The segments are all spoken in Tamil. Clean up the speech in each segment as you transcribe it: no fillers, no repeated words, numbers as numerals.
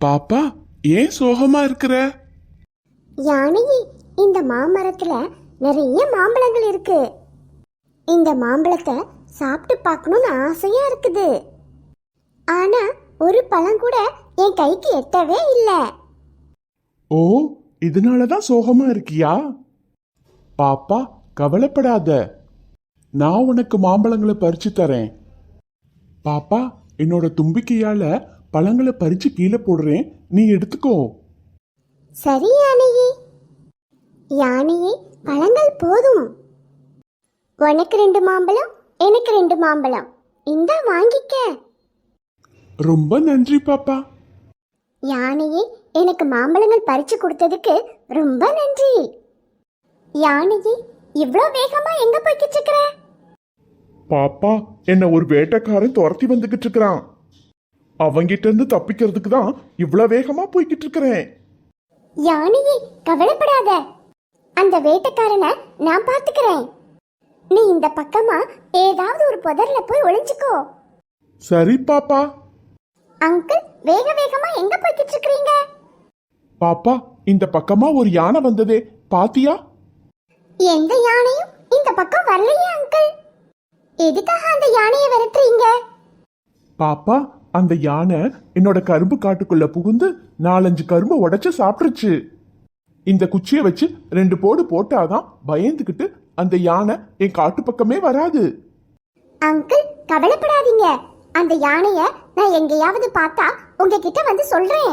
பாப்பா, ஏன் சோகமா இருக்கிற? யானையே, இந்த மாமரத்துல நிறைய மாம்பழங்கள் இருக்கு. இந்த மாம்பழத்தை சாப்பிட்டு பார்க்கணும்னு ஆசையா இருக்குது. ஆனா ஒரு பழம் கூட என் கைக்கு எட்டவே இல்லை. ஓ, இதனாலதான் சோகமா இருக்கியா? பாப்பா, கவலைப்படாத. நான் உனக்கு மாம்பழங்களை பறிச்சு தரேன். பாப்பா, என்னோட தும்பிக்கையால பழங்களை பறிச்சு கீழே போடுறேன், நீ எடுத்துக்கோ. சரி யானையே. யானையே, பழங்கள் போதும். உனக்கு 2 மாம்பழம், எனக்கு 2 மாம்பழம். இந்த வாங்கிக்க. ரொம்ப நன்றி பாப்பா. யானையே, எனக்கு மாம்பழங்கள் பறிச்சு கொடுத்ததுக்கு ரொம்ப நன்றி. யானையே, இவ்ளோ வேகமா எங்க போய்கிட்டு இருக்கிற? பாப்பா, என்ன ஒரு வேட்டைக்காரன் துரத்தி வந்துகிட்டு இருக்கிறான். அவங்கிட்ட இருந்து தப்பிக்கிறதுக்கு தான் இவ்வளவு வேகமா போய்கிட்டு இருக்கிறேன். யானையே, கவலைப்படாத. அந்த வேட்டைக்காரனை நான் பாத்துக்கிறேன். நீ இந்த பக்கமா ஏதாவது ஒரு புதர்ல போய் ஒளிஞ்சுக்கோ. சரி பாப்பா. அங்கிள், வேக வேகமா எங்க போய்கிட்டு இருக்கீங்க? பாப்பா, இந்த பக்கமா ஒரு யானை வந்ததே, பாத்தியா? எந்த யானையும் இந்த பக்கம் வரலையே அங்கிள். எதுக்காக அந்த யானையை விரட்டுறீங்க? பாப்பா, அந்த யானை என்னோட கரும்பு காட்டுக்குள்ள புகுந்து 4-5 கரும்பு உடைச்சு சாப்பிட்டுருச்சு. இந்த குச்சியை வச்சு 2 போடு போட்டாதான் பயந்துகிட்டு அந்த யானை என் காட்டு பக்கமே வராது. அங்கிள், கவலைப்படாதீங்க. அந்த யானைய நான் எங்கேயாவது பார்த்தா உங்ககிட்ட வந்து சொல்றேன்.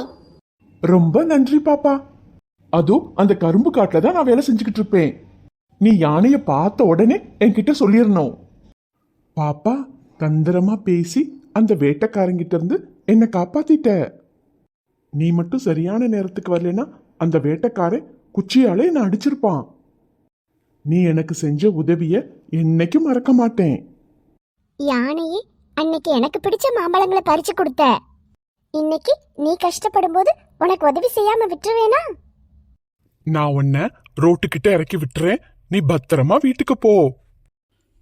ரொம்ப நன்றி பாப்பா. அதுவும் அந்த கரும்பு காட்டுல தான் நான் வேலை செஞ்சுக்கிட்டு இருப்பேன். நீ யானைய பார்த்த உடனே என்கிட்ட சொல்லிடணும். பாப்பா, தந்திரமா பேசி அந்த வேட்டைக்காரங்கிட்ட இருந்து என்னை காப்பாத்திட்ட. நீ மட்டும் சரியான நேரத்துக்கு வரலனா அந்த வேட்டைக்காரன் குச்சியாலே என்ன அடிச்சிருப்பான். நீ எனக்கு செஞ்ச உதவிய என்னைக்கும் மறக்க மாட்டேன். யானையே, அன்னைக்கு எனக்கு பிடிச்ச மாம்பழங்களை பறிச்சு கொடுத்த. இன்னைக்கு நீ கஷ்டப்படும் போது உனக்கு உதவி செய்யாம விட்டுருவேனா? நான் உன்னை ரோட்டுக்கிட்ட இறக்கி விட்டுறேன், நீ பத்திரமா வீட்டுக்கு போ.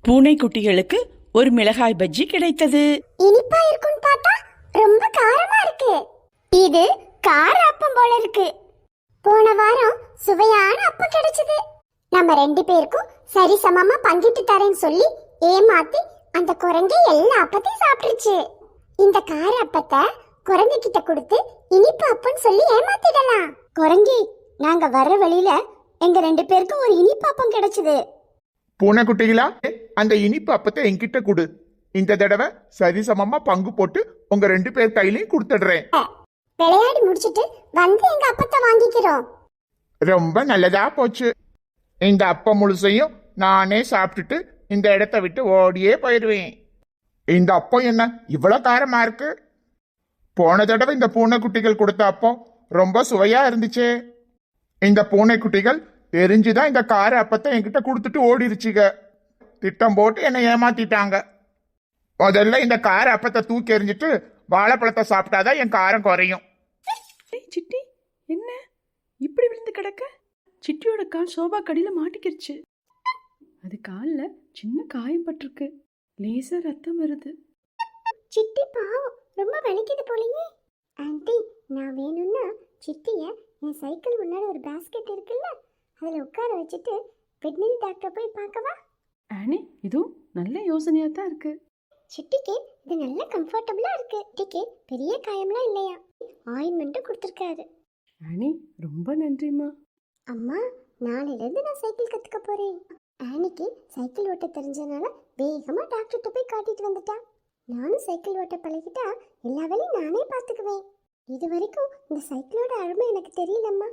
பூனை குட்டிகளுக்கு ஒரு மிளகாய் பஜ்ஜி கிடைத்தது. இனிப்பா இருக்குன்னு பார்த்தா ரொம்ப காரமா இருக்கு. இது கார அப்பம் போல இருக்கு. போன வாரம் சுவையான அப்பம் கிடைச்சது. நம்ம 2 பேருக்கும் சரி சமமா பங்கிட்டு தரேன்னு சொல்லி ஏமாத்தி அந்த குரங்கு எல்லா அப்பத்தையும் சாப்பிட்டுருச்சு. இந்த கார அப்பத்தை குரங்கு கிட்ட கொடுத்து இனிப்பு அப்பன்னு சொல்லி ஏமாத்திடலாம். குரங்கி, நாங்க வர்ற வழியில எங்க 2 பேருக்கும் ஒரு இனிப்பு அப்பம் கிடைச்சது. பூனைக்குட்டிகளா, அந்த இனிப்பு அப்பத்தை என்கிட்ட கொடு. இந்த தடவை சரிசமமா பங்கு போட்டு உங்க 2 பேர் கையிலையும் கொடுத்துடுறேன். விளையாடி முடிச்சிட்டு வந்து எங்க அப்பத்தை வாங்கிக்கிறோம். ரொம்ப நல்லதா போச்சு. இந்த அப்பம் முழுசையும் நானே சாப்பிட்டுட்டு இந்த இடத்த விட்டு ஓடியே போயிடுவேன். இந்த அப்பம் என்ன இவ்வளவு காரமா இருக்கு? போன தடவை இந்த பூனைக்குட்டிகள் கொடுத்த அப்பம் ரொம்ப சுவையா இருந்துச்சே. இந்த பூனைக்குட்டிகள் தெரிஞ்சுதான் இந்த கார அப்பத்தை என்கிட்ட கொடுத்துட்டு ஓடிருச்சுங்க. திட்டம் போட்டு என்னை ஏமாத்திட்டாங்க. முதல்ல இந்த கார அப்பத்தை தூக்கி எறிஞ்சிட்டு வாழைப்பழத்தை சாப்பிட்டாதான் என் காரம் குறையும். சிட்டி, என்ன இப்படி விழுந்து கிடக்க? சிட்டியோட கால் சோபா கடியில மாட்டிக்கிருச்சு. அது கால்ல சின்ன காயம் பட்டிருக்கு. லேசா ரத்தம் வருது. சிட்டி பாவம், ரொம்ப வலிக்குது போலயே. ஆண்டி, நான் வேணும்னா சிட்டிய என் சைக்கிள் முன்னாடி ஒரு பாஸ்கெட் இருக்குல்ல, அதில் உட்கார வச்சுட்டு வெட்னரி டாக்டர் போய் பார்க்கவா? ஆனி, இதுவும் நல்ல யோசனையா தான் இருக்கு. சிட்டிக்கு இது நல்ல கம்ஃபர்டபுளா இருக்கு. சிட்டிக்கு பெரிய காயம்லாம் இல்லையா, ஆயின்மெண்ட்டும் கொடுத்துருக்காரு. ஆனி, ரொம்ப நன்றிம்மா. அம்மா, நாளையிலேருந்து நான் சைக்கிள் கற்றுக்க போகிறேன். ஆனிக்கு சைக்கிள் ஓட்ட தெரிஞ்சனால வேகமாக டாக்டர்கிட்ட போய் காட்டிட்டு வந்துட்டா. நானும் சைக்கிள் ஓட்ட பழகிட்டா எல்லா வேலையும் நானே பார்த்துக்குவேன். இது வரைக்கும் இந்த சைக்கிளோட அருமை எனக்கு தெரியலம்மா.